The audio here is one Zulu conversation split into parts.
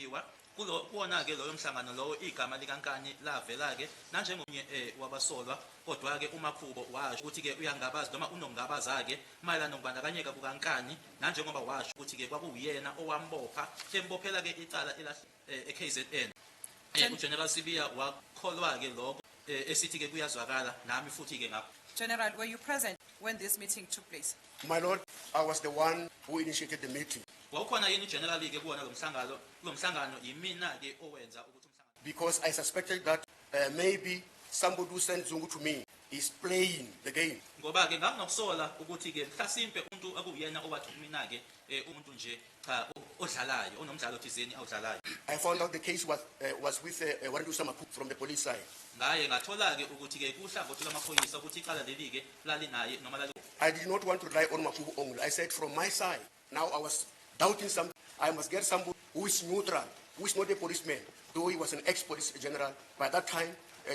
kuthiwa kuwona ke loyo mhlangano lowo igama likaNkani lavela ke nanjengomunye wabasolwa kodwa ke uMakhubo washo ukuthi ke uyangabazi noma unongabaza ke mayelana nokubandakanyeka kukaNkani nanjengoba washo ukuthi ke kwakuyena owambopha embophela ke icala eKZN. uGeneral Sibiya wakholwa ke lokho esithi ke kuyazwakala nami futhi ke ngapha. General, were you present when this meeting took place? My Lord, I was the one who initiated the meeting Wawukhona yini general ke kuwona lo mhlangano yimina ke owenza ukuthi umhlangano because I suspected that maybe somebody who sent Zungu to me is playing the game. ngoba ke nganginokusola ukuthi ke mhlasimpe umuntu akuyena owathi mina ke umuntu nje cha odlalayo onomdlalo thizeni awudlalayo. I found out the case was with Warren Usamaku from the police side. Ngaye ngathola ke ukuthi ke kuhlangothi lamaphoyisa ukuthi icala leli ke lalinaye noma lali. I did not want to rely on Makubu only. I said from my side. Now I was doubting something. I must get somebody who is neutral, who is not a policeman, though he was an ex-police general. By that time,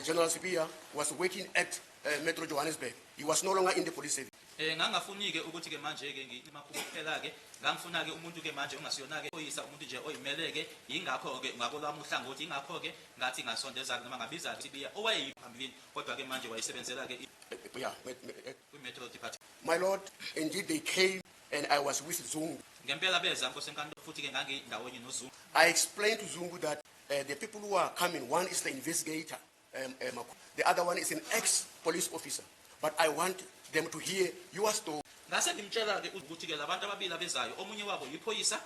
General Sibiya was working at Metro Johannesburg. He was no longer in the police service. Ngangafuni ke ukuthi ke manje ke ngimakhubo kuphela ke ngangifuna ke umuntu ke manje ongasiyona ke oyisa umuntu nje oyimele ke ingakho ke ngakolwami uhlangothi ingakho ke ngathi ngasondeza noma ngabiza Sibiya owayephambilini kodwa ke manje wayisebenzela ke Metro Department. My Lord, indeed they came and I was with Zungu. Ngempela beza nkosenkantolo futhi ke ngangindawonye noZungu. I explained to Zungu that the people who are coming, one is the investigator, the other one is an ex-police officer. But I want them to hear your story. Ngase ngimtshela ke ukuthi ke labantu ababili abezayo omunye wabo yiphoyisa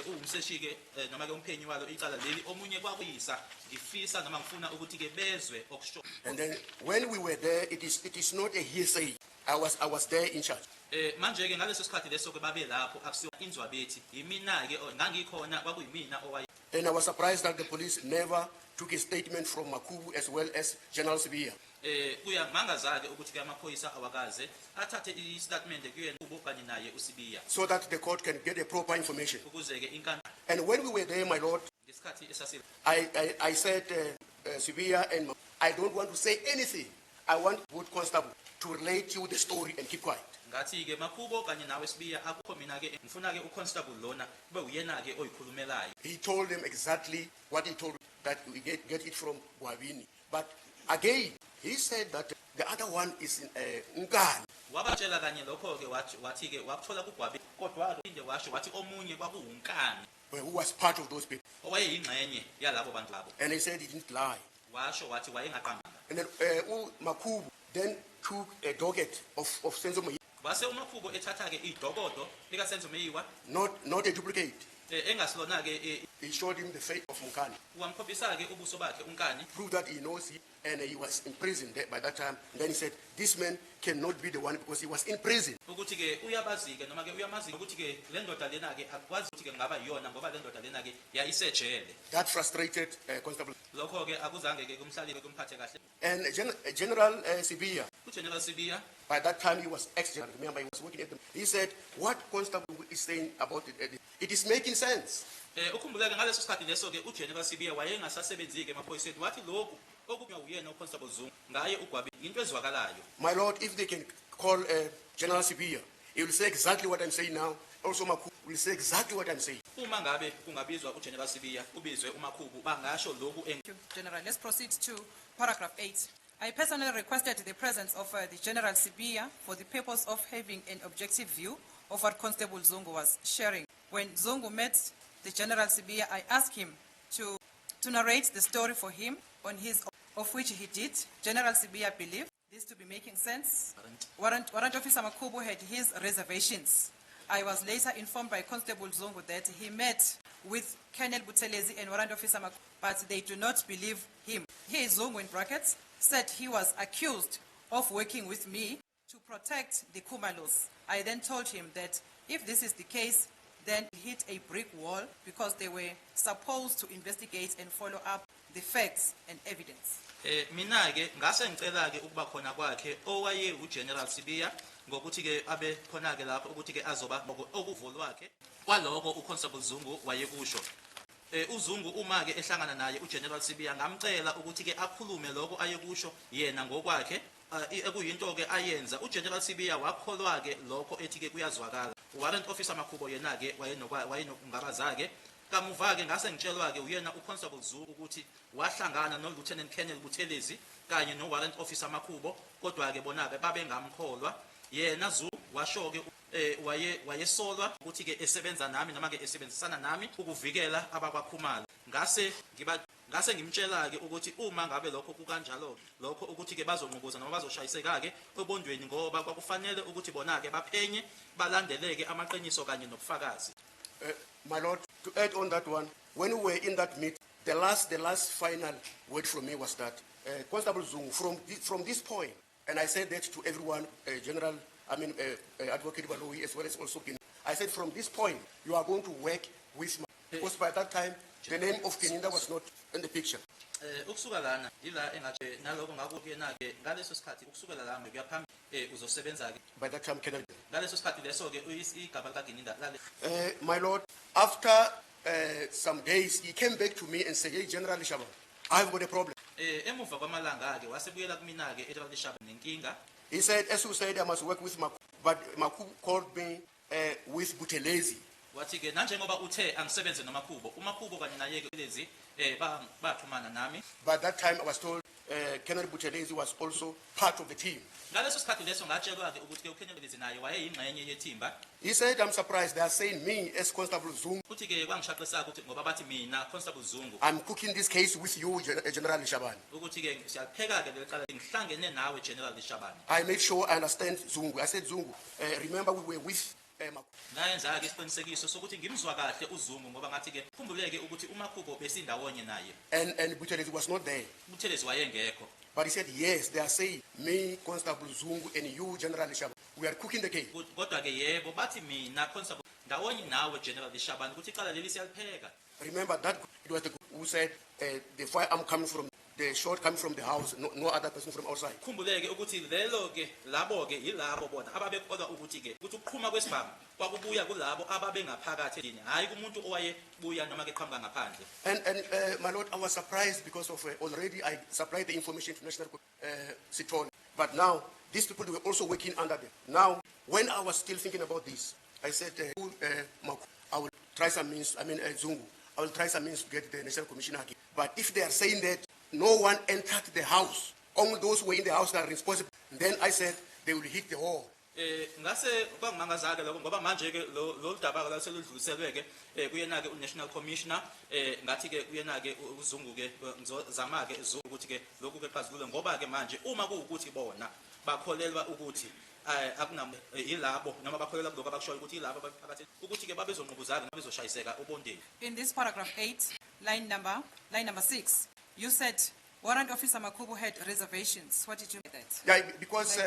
umseshi ke noma ke umphenyi walo icala leli omunye kwakuyisa ngifisa noma ngifuna ukuthi ke bezwe okusho. And then when we were there, it is not a hearsay. I was there in charge. Manje ke ngaleso sikhathi leso ke babe lapho akusiwa inzwa bethi yimina ke ngangikhona kwakuyimina owaye. And I was surprised that the police never took a statement from Makubu as well as General Sibiya. Kuya mangaza ke ukuthi ke amaphoyisa awakaze athathe istatement kuyena ubukanye naye uSibiya so that the court can get a proper information. ukuze ke inkantolo. And when we were there, my Lord, Ngesikhathi esasile I said Sibiya and I don't want to say anything. I want good constable to relate you the story and keep quiet. ngathi ke Makhubo kanye nawe Sibiya akukho mina ke ngifuna ke uconstable lona kube uyena ke oyikhulumelayo. He told them exactly what he told that we get it from Gwabini. But again, he said that the other one is Nkani. Wabatshela kanye lokho ke wathi ke wakuthola kuGwabi kodwa inde washo wathi omunye kwakuuNkani Who was part of those people. owayeyingxenye yalabo bantu labo. And he said he didn't lie. Washo wathi wayengaqanga. And then Makubu then took a docket of Senzo Moyi, Base uMakhubo ethatha ke idokodo lika Senzo Meyiwa not a duplicate. engasilona ke He showed him the face of Mukani, wamkhombisa ke ubuso bakhe uNkani proved that he knows him, and he was in prison by that time. And then he said, this man cannot be the one because he was in prison. ukuthi ke uyabazi ke noma ke uyamazi ukuthi ke le ndoda lena ke akwazi ukuthi ke ngaba yiyona ngoba le ndoda lena ke yayisejele. That frustrated Constable. Lokho ke akuzange ke kumhlalile kumphathe kahle. And General Sibiya, uGeneral Sibiya by that time he was ex-general, remember he was working at them. He said, what Constable is saying about it, it is making sense. ukhumbuleke ngaleso sikhathi leso ke uGeneral Sibiya wayengasasebenzi ke emaphoyiseni wathi lokhu okunya uyena uConstable Zungu ngaye uGwabi into ezwakalayo. My Lord, if they can call General Sibiya, he will say exactly what I'm saying now. Also Makubu will say exactly what I'm saying. Uma ngabe kungabizwa uGeneral Sibiya ubizwe uMakhubu bangasho lokhu Thank you, General. Let's proceed to paragraph 8. I personally requested the presence of the General Sibiya for the purpose of having an objective view of what Constable Zungu was sharing. When Zungu met the General Sibiya, I asked him to narrate the story for him on his, of which he did. General Sibiya believed this to be making sense. Warrant Officer Makhubu had his reservations. I was later informed by Constable Zungu that he met with Colonel Buthelezi and Warrant Officer Makhubu, but they do not believe him. Here Zungu in brackets said he was accused of working with me to protect the Kumalos. I then told him that if this is the case, then he hit a brick wall because they were supposed to investigate and follow up the facts and evidence. Mina ke ngase ngicela ke ukuba khona kwakhe owaye uGeneral Sibiya ngokuthi ke abe khona ke lapho ukuthi ke azoba okuvulwakhe kwaloko uConstable Zungu wayekusho. uZungu uma ke ehlangana naye uGeneral Sibiya ngamcela ukuthi ke akhulume lokho ayekusho yena ngokwakhe ekuyinto ke ayenza uGeneral Sibiya wakholwa ke lokho ethi ke kuyazwakala. Warrant Officer Makhubo yena ke wayenokungabaza ke kamuva-ke ngase ngitshelwa-ke uyena uConstable Zungu ukuthi wahlangana noLieutenant Colonel Buthelezi kanye no-Warrant Officer Makhubo, kodwa-ke bona-ke babengamkholwa. Yena Zungu washo-ke wayesolwa ukuthi-ke esebenza nami noma-ke esebenzisana nami ukuvikela abakwaKhumalo. Ngase ngimtshela-ke ukuthi uma ngabe lokho kukanjalo, lokho ukuthi-ke bazonqubuza noma bazoshayiseka-ke ebondweni ngoba kwakufanele ukuthi bona-ke baphenye balandeleke amaqiniso kanye nobufakazi. My Lord, to add on that one, when we were in that meeting, the last final word from me was that Constable Zungu, from this point, and I said that to everyone, Advocate Baloyi as well as also Keninda. I said, from this point, you are going to work with me. Because by that time, the name of Keninda was not in the picture. Ukusuka lana ila engathi naloko ngakuyena-ke ngaleso sikhathi ukusukela la kuyaphambili uzosebenza-ke. By that time, Keninda. Ngaleso sikhathi leso-ke igaba likaKeninda lale. My Lord, after some days, he came back to me and said, hey, General Lishaban, I've got a problem. Emuva kwamalanga-ke wasebuyela kumina-ke eGeneral Lishaban nenkinga. He said, as you said, I must work with Makhubo, but Makhubo called me with Buthelezi. Wathi-ke nanjengoba uthe angisebenze noMakhubo, uMakhubo kanye naye-ke lezi baxhumana nami. By that time, I was told Colonel Buthelezi was also part of the team. Ngaleso sikhathi leso ngatshelwa-ke ukuthi-ke uKheneli lezi naye wayeyingxenye yethimba. He said, I'm surprised. They are saying me as Constable Zungu. Uthi-ke kwangishaqisa-ke ukuthi ngoba bathi mina Constable Zungu I'm cooking this case with you, General Lishaban. ukuthi-ke siyapheka-ke leli cala ngihlangene nawe General Lishabane. I made sure I understand Zungu. I said, Zungu, remember we were with Makhubo. Ngayenza-ke isiqinisekiso sokuthi ngimzwa kahle uZungu ngoba ngathi-ke khumbuleke ukuthi uMakhubo besindawonye naye. And Buthelezi was not there. uButhelezi wayengekho. But he said, yes, they are saying me, Constable Zungu, and you, General Lishaban. We are cooking the case. Kodwa-ke yebo bathi mina Constable ndawonye nawe General Lishabane ukuthi icala leli siyalipheka. Remember that it was the group who said the firearm coming from the shot coming from the house, no other person from outside. Khumbuleke ukuthi lelo-ke labo-ke yilabo bona ababekholwa ukuthi-ke ukuthi ukuqhuma kwesibhamu kwakubuya kulabo ababengaphakathi endlini, hhayi kumuntu owayebuya noma-ke qhamuka ngaphandle. And my Lord, I was surprised because of already I supplied the information to National Sitona. But now, these people were also working under them. Now, when I was still thinking about this, I said, I will try some means, Zungu, I will try some means to get the National Commissioner again. But if they are saying that no one entered the house, only those who were in the house are responsible, then I said they will hit the wall. Ngase kwangimangazake lokho ngoba manje-ke lolu daba la seludluliselwe-ke kuyena-ke uNational Commissioner ngathi-ke kuyena-ke uZungu-ke ngizozama-ke ukuthi-ke lokhu-ke xazulule ngoba-ke manje uma kuwukuthi bona bakholelwa ukuthi yilabo noma bakholelwa kuloko abakushoyo ukuthi yilabo abaphakathi ukuthi-ke babezonqubuzana noma bezoshayiseka obondeni. In this paragraph 8, line number 6, you said Warrant Officer Makhubo had reservations. What did you mean by that? Yeah, because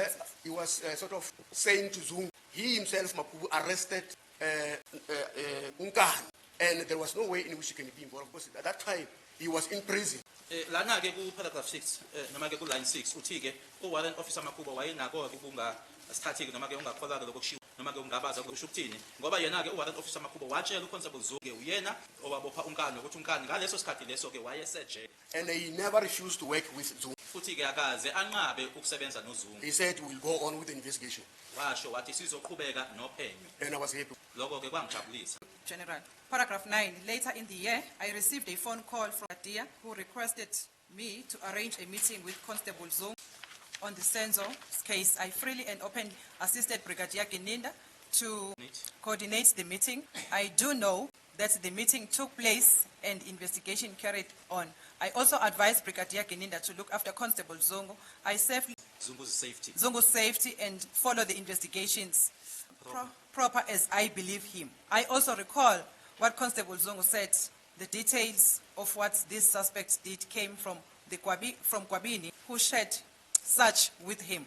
he was sort of saying to Zungu, he himself, Makhubo, arrested Nkani, and there was no way in which he can be involved. Because at that time, he was in prison. Lana-ke ku-paragraph 6 noma-ke ku-line 6 uthi-ke u-Warrant Officer Makhubo wayenako-ke ukungasithathi-ke noma-ke ungakholwa-ke lokho kushiwo noma-ke ungabaza kusho ukuthini ngoba yena-ke u-Warrant Officer Makhubo watshela uConstable Zungu uyena owabopha uNkani ukuthi uNkani ngaleso sikhathi leso-ke wayesejele. And he never refused to work with Zungu. Futhi-ke akaze anqabe ukusebenza noZungu. He said we'll go on with the investigation. Washo wathi sizoqhubeka nophenyo. And I was happy. Lokho-ke kwangijabulisa. General. Paragraph 9, later in the year, I received a phone call from Adia who requested me to arrange a meeting with Constable Zungu on the Senzo case. I freely and openly assisted Brigadier Keninda to coordinate the meeting. I do know that the meeting took place and investigation carried on. I also advised Brigadier Keninda to look after Constable Zungu. I safely Zungu's safety and follow the investigations proper as I believe him. I also recall what Constable Zungu said. The details of what these suspects did came from Kwabini, who shared such with him.